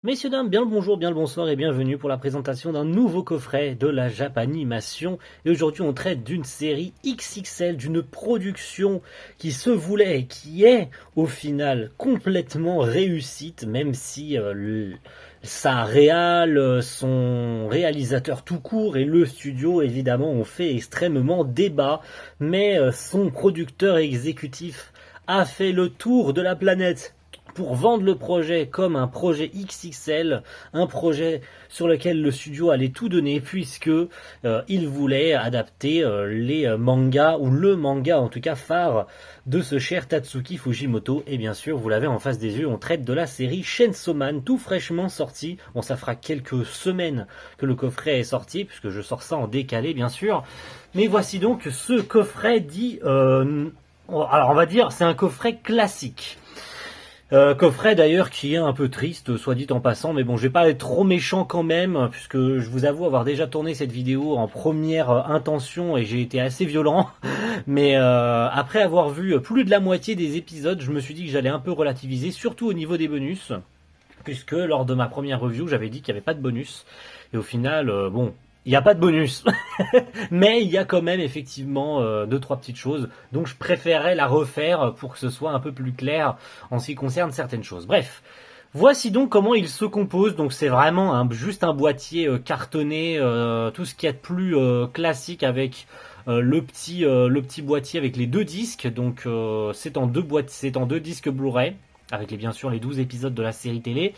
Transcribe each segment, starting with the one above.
Messieurs, dames, bien le bonjour, bien le bonsoir et bienvenue pour la présentation d'un nouveau coffret de la Japanimation. Et aujourd'hui, on traite d'une série XXL, d'une production qui se voulait et qui est au final complètement réussite, même si sa réal, son réalisateur tout court et le studio évidemment ont fait extrêmement débat, mais son producteur exécutif a fait le tour de la planète pour vendre le projet comme un projet XXL, un projet sur lequel le studio allait tout donner puisque il voulait adapter les mangas ou le manga en tout cas phare de ce cher Tatsuki Fujimoto. Et bien sûr, vous l'avez en face des yeux, on traite de la série Chainsaw Man, tout fraîchement sorti. Bon, ça fera quelques semaines que le coffret est sorti puisque je sors ça en décalé bien sûr. Mais voici donc ce coffret dit alors on va dire c'est un coffret classique. Coffret d'ailleurs qui est un peu triste, soit dit en passant, mais bon, je vais pas être trop méchant quand même, puisque je vous avoue avoir déjà tourné cette vidéo en première intention et j'ai été assez violent. Mais après avoir vu plus de la moitié des épisodes, je me suis dit que j'allais un peu relativiser, surtout au niveau des bonus, puisque lors de ma première review, j'avais dit qu'il n'y avait pas de bonus. Et au final, bon, il n'y a pas de bonus. Mais il y a quand même effectivement deux trois petites choses, donc je préférais la refaire pour que ce soit un peu plus clair en ce qui concerne certaines choses. Bref, voici donc comment il se compose. Donc c'est vraiment juste un boîtier cartonné, tout ce qu'il y a de plus classique avec le petit boîtier avec les deux disques. Donc c'est en deux disques Blu-ray avec bien sûr les 12 épisodes de la série télé.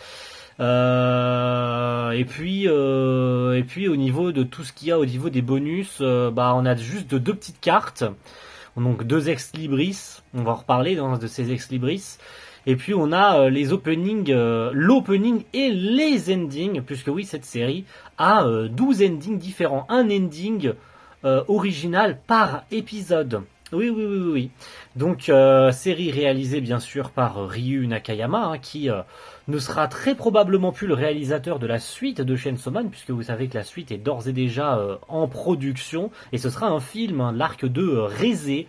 Et puis au niveau de tout ce qu'il y a au niveau des bonus, on a juste deux petites cartes, donc deux ex libris, on va en reparler de ces ex libris. Et puis on a les openings, l'opening et les endings, puisque oui cette série a 12 endings différents, un ending original par épisode. Oui, oui, oui, oui, oui. Donc, série réalisée bien sûr par Ryu Nakayama, qui ne sera très probablement plus le réalisateur de la suite de Chainsaw Man, puisque vous savez que la suite est d'ores et déjà en production, et ce sera un film, l'arc de Rézé.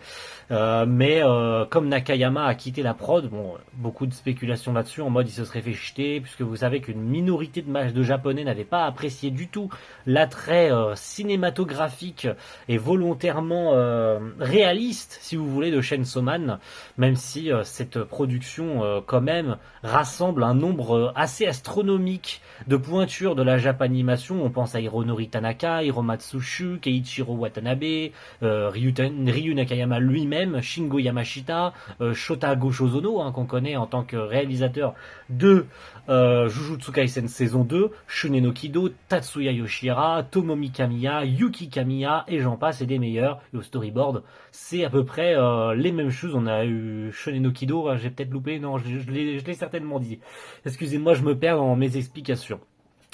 Mais comme Nakayama a quitté la prod, bon, beaucoup de spéculations là-dessus, en mode il se serait fait jeter, puisque vous savez qu'une minorité de japonais n'avait pas apprécié du tout l'attrait cinématographique et volontairement réaliste, si vous voulez, de Chainsaw Man, même si cette production quand même rassemble un nombre assez astronomique de pointures de la Japanimation. On pense à Hironori Tanaka, Hiromatsu Shu, Keiichiro Watanabe, Ryu Nakayama lui-même, Shingo Yamashita, Shota Goshozono, qu'on connaît en tant que réalisateur de Jujutsu Kaisen saison 2, Shuneno Kido, Tatsuya Yoshihara, Tomomi Kamiya, Yuki Kamiya, et j'en passe, et des meilleurs. Et au storyboard, c'est à peu près les mêmes choses. On a eu Shuneno Kido, j'ai peut-être loupé, non, je l'ai certainement dit. Excusez-moi, je me perds dans mes explications.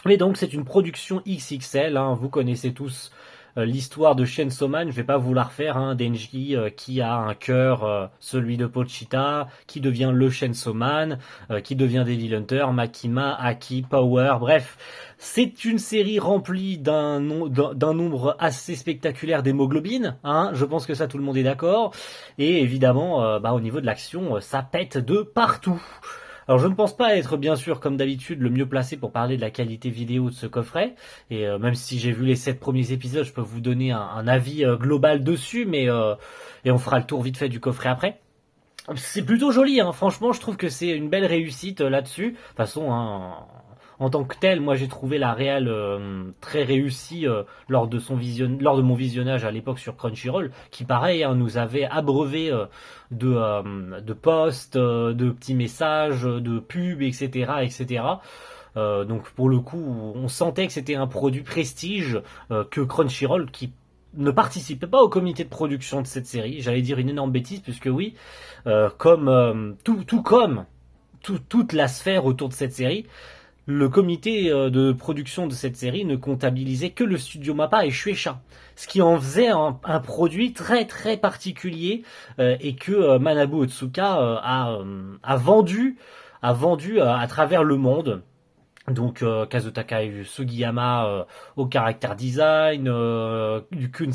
Mais donc c'est une production XXL, vous connaissez tous l'histoire de Chainsaw Man, je vais pas vous la refaire, Denji qui a un cœur, celui de Pochita, qui devient le Chainsaw Man, qui devient Devil Hunter, Makima, Aki, Power, bref. C'est une série remplie d'un nombre assez spectaculaire d'hémoglobine, je pense que ça tout le monde est d'accord, et évidemment au niveau de l'action, ça pète de partout. Alors je ne pense pas être bien sûr comme d'habitude le mieux placé pour parler de la qualité vidéo de ce coffret, et même si j'ai vu les 7 premiers épisodes, je peux vous donner un avis global dessus, mais et on fera le tour vite fait du coffret après. C'est plutôt joli, franchement je trouve que c'est une belle réussite là-dessus. De toute façon, en tant que tel, moi j'ai trouvé la réal très réussie lors de mon visionnage à l'époque sur Crunchyroll, qui pareil nous avait abreuvé de posts, de petits messages, de pubs, etc., etc. Donc pour le coup, on sentait que c'était un produit prestige, que Crunchyroll qui ne participait pas au comité de production de cette série. J'allais dire une énorme bêtise puisque oui, tout comme toute la sphère autour de cette série, le comité de production de cette série ne comptabilisait que le studio Mappa et Shueisha, ce qui en faisait un produit très très particulier, et que Manabu Otsuka a vendu à travers le monde. Donc Kazutaka Sugiyama au caractère design,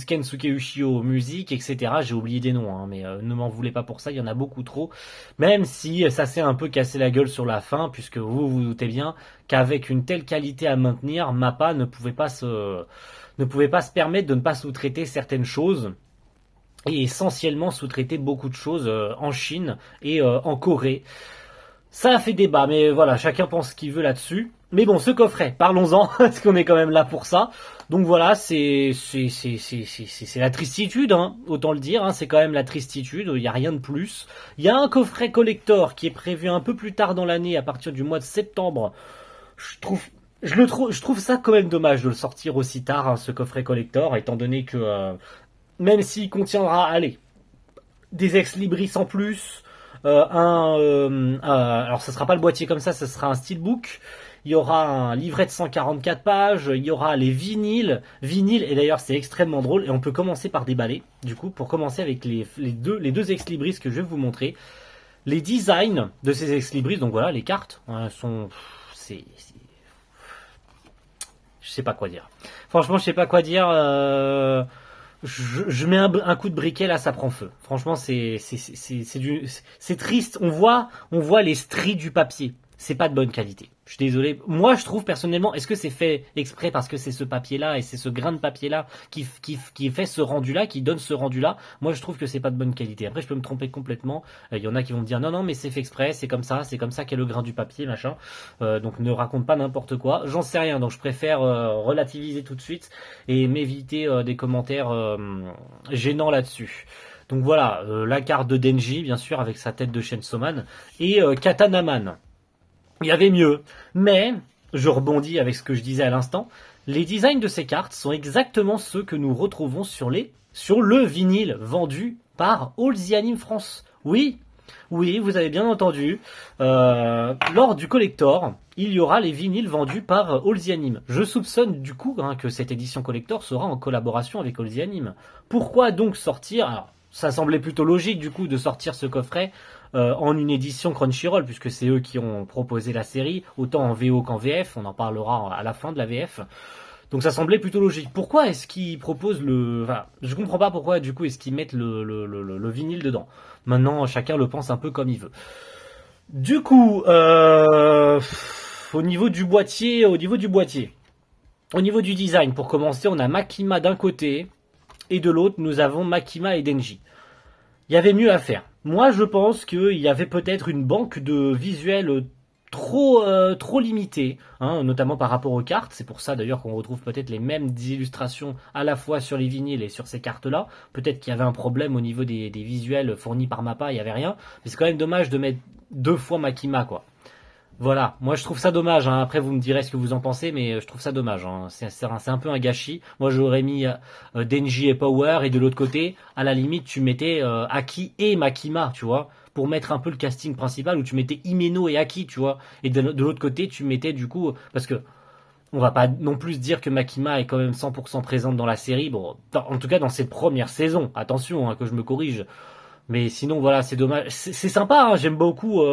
Kensuke Ushio aux musiques, etc. J'ai oublié des noms, hein, mais ne m'en voulez pas pour ça, il y en a beaucoup trop. Même si ça s'est un peu cassé la gueule sur la fin, puisque vous vous doutez bien qu'avec une telle qualité à maintenir, Mappa ne pouvait pas se permettre de ne pas sous-traiter certaines choses. Et essentiellement sous-traiter beaucoup de choses en Chine et en Corée. Ça a fait débat, mais voilà, chacun pense ce qu'il veut là-dessus. Mais bon, ce coffret, parlons-en, parce qu'on est quand même là pour ça. Donc voilà, c'est la tristitude, hein, autant le dire, hein, c'est quand même la tristitude, il n'y a rien de plus. Il y a un coffret collector qui est prévu un peu plus tard dans l'année, à partir du mois de septembre. Je trouve, je trouve ça quand même dommage de le sortir aussi tard, hein, ce coffret collector, étant donné que même s'il contiendra, allez, des ex-libris en plus, alors ce sera pas le boîtier comme ça sera un steelbook. Il y aura un livret de 144 pages, il y aura les vinyles, et d'ailleurs c'est extrêmement drôle, et on peut commencer par déballer, du coup, pour commencer avec les deux ex-libris que je vais vous montrer. Les designs de ces ex-libris, donc voilà, les cartes, sont... je sais pas quoi dire. Franchement, je sais pas quoi dire. Je mets un coup de briquet là, ça prend feu. Franchement, c'est triste. On voit les stries du papier. C'est pas de bonne qualité. Je suis désolé. Moi, je trouve personnellement, est-ce que c'est fait exprès parce que c'est ce papier-là et c'est ce grain de papier-là qui fait ce rendu-là, qui donne ce rendu-là? Moi, je trouve que c'est pas de bonne qualité. Après, je peux me tromper complètement. Il y en a qui vont me dire non, non, mais c'est fait exprès, c'est comme ça qu'est le grain du papier, machin. Donc, ne raconte pas n'importe quoi. J'en sais rien, donc je préfère relativiser tout de suite et m'éviter des commentaires gênants là-dessus. Donc voilà, la carte de Denji, bien sûr, avec sa tête de Chainsaw Man, et Katanaman. Il y avait mieux, mais je rebondis avec ce que je disais à l'instant. Les designs de ces cartes sont exactement ceux que nous retrouvons sur le vinyle vendu par All the Anime France. Oui, oui, vous avez bien entendu. Lors du collector, il y aura les vinyles vendus par All the Anime. Je soupçonne du coup que cette édition collector sera en collaboration avec All the Anime. Pourquoi donc sortir? Alors, ça semblait plutôt logique du coup de sortir ce coffret en une édition Crunchyroll, puisque c'est eux qui ont proposé la série, autant en VO qu'en VF, on en parlera à la fin de la VF. Donc ça semblait plutôt logique. Pourquoi est-ce qu'ils proposent Enfin, je comprends pas pourquoi du coup est-ce qu'ils mettent le vinyle dedans. Maintenant, chacun le pense un peu comme il veut. Du coup, au niveau du boîtier, au niveau du design, pour commencer, on a Makima d'un côté, et de l'autre, nous avons Makima et Denji. Il y avait mieux à faire. Moi, je pense qu'il y avait peut-être une banque de visuels trop limitée, hein, notamment par rapport aux cartes. C'est pour ça d'ailleurs qu'on retrouve peut-être les mêmes illustrations à la fois sur les vinyles et sur ces cartes-là. Peut-être qu'il y avait un problème au niveau des visuels fournis par Mappa, il n'y avait rien. Mais c'est quand même dommage de mettre deux fois Makima, quoi. Voilà, moi je trouve ça dommage, hein. Après vous me direz ce que vous en pensez, mais je trouve ça dommage, hein. C'est un peu un gâchis. Moi j'aurais mis Denji et Power, et de l'autre côté, à la limite tu mettais Aki et Makima, tu vois, pour mettre un peu le casting principal, où tu mettais Himeno et Aki, tu vois, et de l'autre côté tu mettais du coup, parce que on va pas non plus dire que Makima est quand même 100% présente dans la série, bon, en tout cas dans cette première saison, attention que je me corrige. Mais sinon, voilà, c'est dommage. C'est sympa, hein, j'aime beaucoup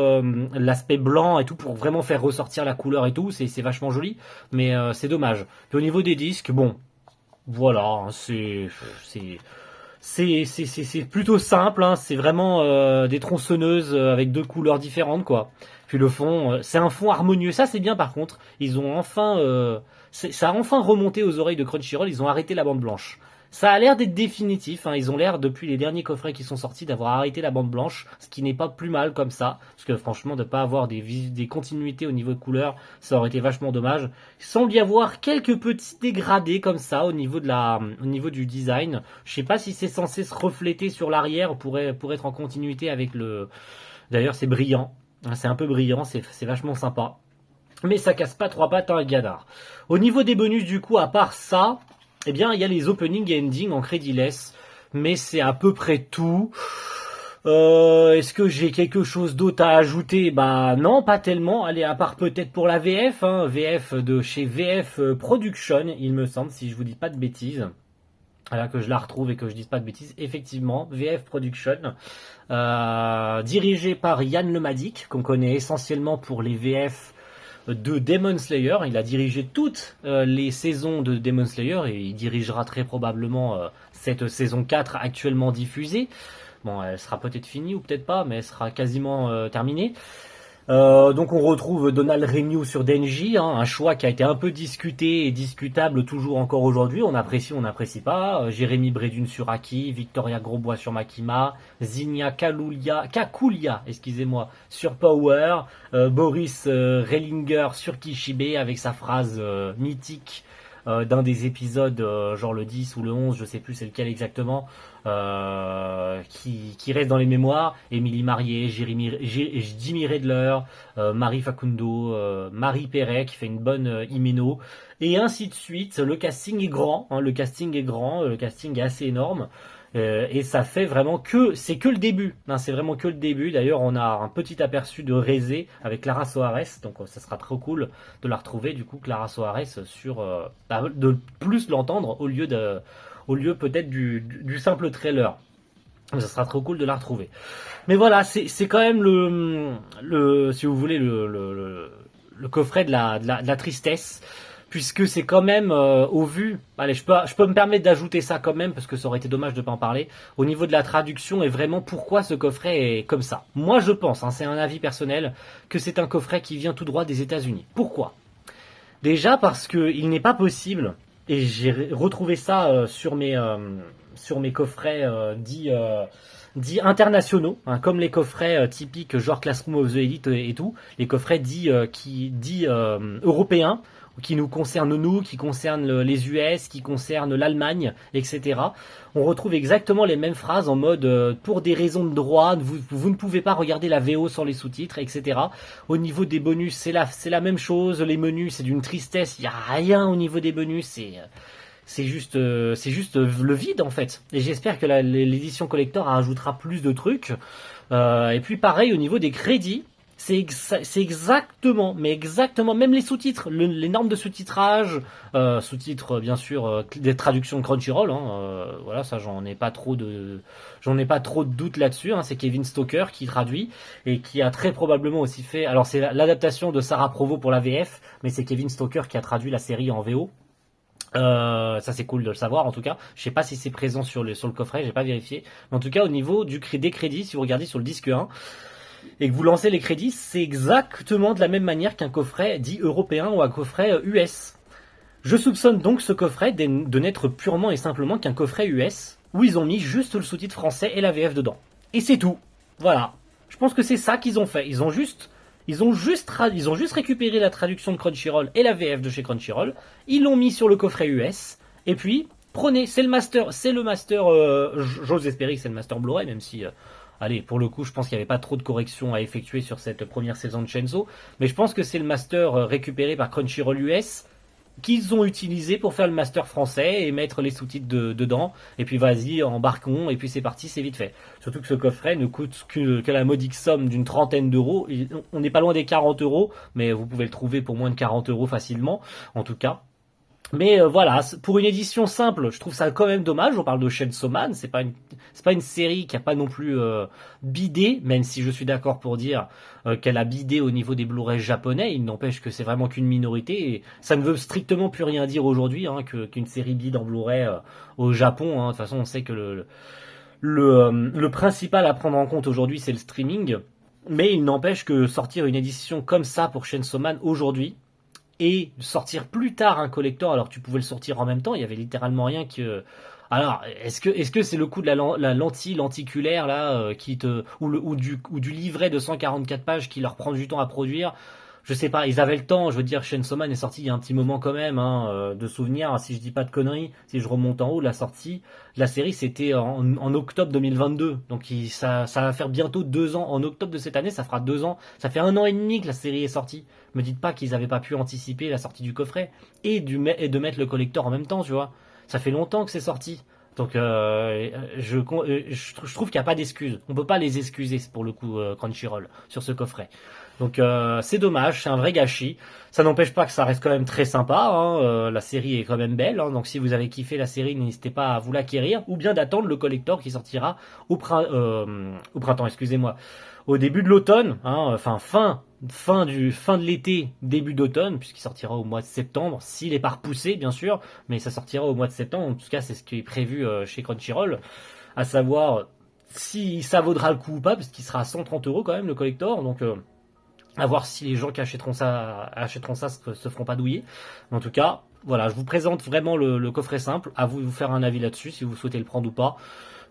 l'aspect blanc et tout pour vraiment faire ressortir la couleur et tout. C'est vachement joli, mais c'est dommage. Puis au niveau des disques, bon, voilà, hein, c'est plutôt simple. Hein, c'est vraiment des tronçonneuses avec deux couleurs différentes, quoi. Puis le fond, c'est un fond harmonieux. Ça, c'est bien par contre. Ils ont enfin, ça a enfin remonté aux oreilles de Crunchyroll. Ils ont arrêté la bande blanche. Ça a l'air d'être définitif, hein. Ils ont l'air, depuis les derniers coffrets qui sont sortis, d'avoir arrêté la bande blanche, ce qui n'est pas plus mal comme ça, parce que franchement, de ne pas avoir des continuités au niveau de couleur, ça aurait été vachement dommage. Il semble y avoir quelques petits dégradés comme ça au niveau au niveau du design. Je sais pas si c'est censé se refléter sur l'arrière pour être en continuité avec le... D'ailleurs, c'est brillant. C'est un peu brillant, c'est vachement sympa. Mais ça casse pas trois pattes à un canard. Au niveau des bonus, du coup, à part ça, eh bien, il y a les opening et ending en crédiless, mais c'est à peu près tout. Est-ce que j'ai quelque chose d'autre à ajouter? Bah non, pas tellement. Allez, à part peut-être pour la VF, hein, VF de chez VF Production, il me semble, si je vous dis pas de bêtises. Voilà, que je la retrouve et que je dise pas de bêtises. Effectivement, VF Production, dirigé par Yann Lemadic, qu'on connaît essentiellement pour les VF de Demon Slayer. Il a dirigé toutes les saisons de Demon Slayer et il dirigera très probablement cette saison 4 actuellement diffusée. Bon, elle sera peut-être finie ou peut-être pas, mais elle sera quasiment terminée. Donc on retrouve Donald Renew sur Denji, hein, un choix qui a été un peu discuté et discutable toujours encore aujourd'hui. On apprécie, on n'apprécie pas. Jérémy Bredun sur Aki, Victoria Grosbois sur Makima, Zinnia Kakulia, excusez-moi, sur Power, Boris Rellinger sur Kishibe avec sa phrase mythique d'un des épisodes, genre le 10 ou le 11, je sais plus c'est lequel exactement, qui reste dans les mémoires. Émilie Marié, Jimmy Redler, Marie Facundo, Marie Perret qui fait une bonne Himeno, et ainsi de suite. Le casting est grand, hein, le casting est assez énorme. Et ça fait vraiment c'est que le début, hein, c'est vraiment que le début. D'ailleurs, on a un petit aperçu de Rézé avec Clara Soares, donc ça sera trop cool de la retrouver, du coup, Clara Soares de plus l'entendre au lieu peut-être du simple trailer. Ça sera trop cool de la retrouver. Mais voilà, c'est quand même si vous voulez, le coffret de la tristesse, puisque c'est quand même au vu. Allez, je peux me permettre d'ajouter ça quand même parce que ça aurait été dommage de pas en parler. Au niveau de la traduction et vraiment pourquoi ce coffret est comme ça. Moi, je pense, hein, c'est un avis personnel, que c'est un coffret qui vient tout droit des États-Unis. Pourquoi? Déjà parce que il n'est pas possible, et j'ai retrouvé ça sur mes coffrets dits internationaux, hein, comme les coffrets typiques genre Classroom of the Elite et tout, les coffrets dits européens, qui nous concernent nous, qui concernent les US, qui concernent l'Allemagne, etc. On retrouve exactement les mêmes phrases en mode pour des raisons de droit, vous ne pouvez pas regarder la VO sans les sous-titres, etc. Au niveau des bonus, c'est la même chose. Les menus, c'est d'une tristesse. Il n'y a rien au niveau des bonus. C'est juste le vide en fait. Et j'espère que l'édition collector rajoutera plus de trucs. Et puis pareil au niveau des crédits. C'est exactement, mais exactement, même les sous-titres, les normes de sous-titrage, sous-titres bien sûr, des traductions de Crunchyroll, hein, voilà, ça j'en ai pas trop de doute là-dessus, hein, c'est Kevin Stoker qui traduit et qui a très probablement aussi fait, alors c'est l'adaptation de Sarah Provo pour la VF, mais c'est Kevin Stoker qui a traduit la série en VO. Ça c'est cool de le savoir en tout cas. Je sais pas si c'est présent sur le coffret, j'ai pas vérifié, mais en tout cas au niveau des crédits, si vous regardez sur le disque 1, et que vous lancez les crédits, c'est exactement de la même manière qu'un coffret dit européen ou un coffret US. Je soupçonne donc ce coffret de n'être purement et simplement qu'un coffret US, où ils ont mis juste le sous-titre français et la VF dedans. Et c'est tout. Voilà. Je pense que c'est ça qu'ils ont fait. Ils ont juste récupéré la traduction de Crunchyroll et la VF de chez Crunchyroll, ils l'ont mis sur le coffret US, et puis, prenez, c'est le master, j'ose espérer que c'est le master Blu-ray, même si... allez, pour le coup, je pense qu'il n'y avait pas trop de corrections à effectuer sur cette première saison de Chainsaw, mais je pense que c'est le master récupéré par Crunchyroll US qu'ils ont utilisé pour faire le master français et mettre les sous-titres dedans, et puis vas-y, embarquons, et puis c'est parti, c'est vite fait. Surtout que ce coffret ne coûte que la modique somme d'une trentaine d'euros. On n'est pas loin des 40 euros, mais vous pouvez le trouver pour moins de 40 euros facilement, en tout cas. Mais voilà, pour une édition simple, je trouve ça quand même dommage. On parle de Chainsaw Man, c'est pas une série qui a pas non plus bidé, même si je suis d'accord pour dire qu'elle a bidé au niveau des Blu-ray japonais. Il n'empêche que c'est vraiment qu'une minorité et ça ne veut strictement plus rien dire aujourd'hui, hein, qu'une série bide en Blu-ray au Japon. Hein. De toute façon, on sait que le principal à prendre en compte aujourd'hui, c'est le streaming. Mais il n'empêche que sortir une édition comme ça pour Chainsaw Man aujourd'hui, et sortir plus tard un collector, alors tu pouvais le sortir en même temps, il y avait littéralement rien que... Alors, est-ce que c'est le coup de la lentille lenticulaire là, ou du livret de 144 pages qui leur prend du temps à produire? Je sais pas, ils avaient le temps, je veux dire, Chainsaw Man est sorti il y a un petit moment quand même, hein, de souvenirs, si je dis pas de conneries, si je remonte en haut, la sortie de la série c'était en octobre 2022, donc ça va faire bientôt 2 ans, en octobre de cette année ça fera 2 ans, ça fait 1 an et demi que la série est sortie. Me dites pas qu'ils avaient pas pu anticiper la sortie du coffret, et de mettre le collector en même temps, tu vois, ça fait longtemps que c'est sorti. Donc je trouve qu'il n'y a pas d'excuses. On peut pas les excuser pour le coup Crunchyroll sur ce coffret. Donc c'est dommage, c'est un vrai gâchis. Ça n'empêche pas que ça reste quand même très sympa, hein. La série est quand même belle, hein. Donc si vous avez kiffé la série, n'hésitez pas à vous l'acquérir, ou bien d'attendre le collector qui sortira au printemps, excusez-moi, au début de l'automne, hein. Enfin fin de l'été, début d'automne, puisqu'il sortira au mois de septembre, s'il est pas repoussé bien sûr, mais ça sortira au mois de septembre. En tout cas, c'est ce qui est prévu chez Crunchyroll, à savoir si ça vaudra le coup ou pas, parce qu'il sera à 130 € quand même le collector, donc à voir si les gens qui achèteront ça se feront pas douiller. En tout cas, voilà, je vous présente vraiment le coffret simple. À vous de vous faire un avis là-dessus, si vous souhaitez le prendre ou pas.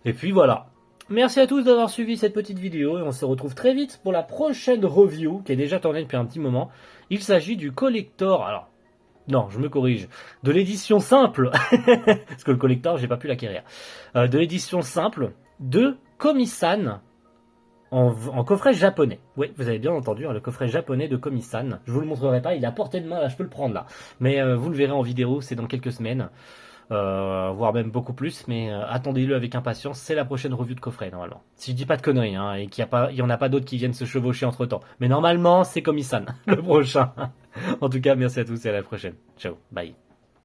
Et puis voilà. Merci à tous d'avoir suivi cette petite vidéo et on se retrouve très vite pour la prochaine review qui est déjà tournée depuis un petit moment. Il s'agit du collector. Alors, non, je me corrige. De l'édition simple. Parce que le collector, j'ai pas pu l'acquérir. De l'édition simple de Komi-san en coffret japonais. Oui, vous avez bien entendu, hein, le coffret japonais de Komi-san. Je vous le montrerai pas, il est à portée de main, là, je peux le prendre là. Mais vous le verrez en vidéo, c'est dans quelques semaines, voire même beaucoup plus. Mais attendez-le avec impatience, c'est la prochaine review de coffret normalement. Si je dis pas de conneries, hein, et il y en a pas d'autres qui viennent se chevaucher entre temps. Mais normalement, c'est Komi-san, le prochain. En tout cas, merci à tous et à la prochaine. Ciao, bye.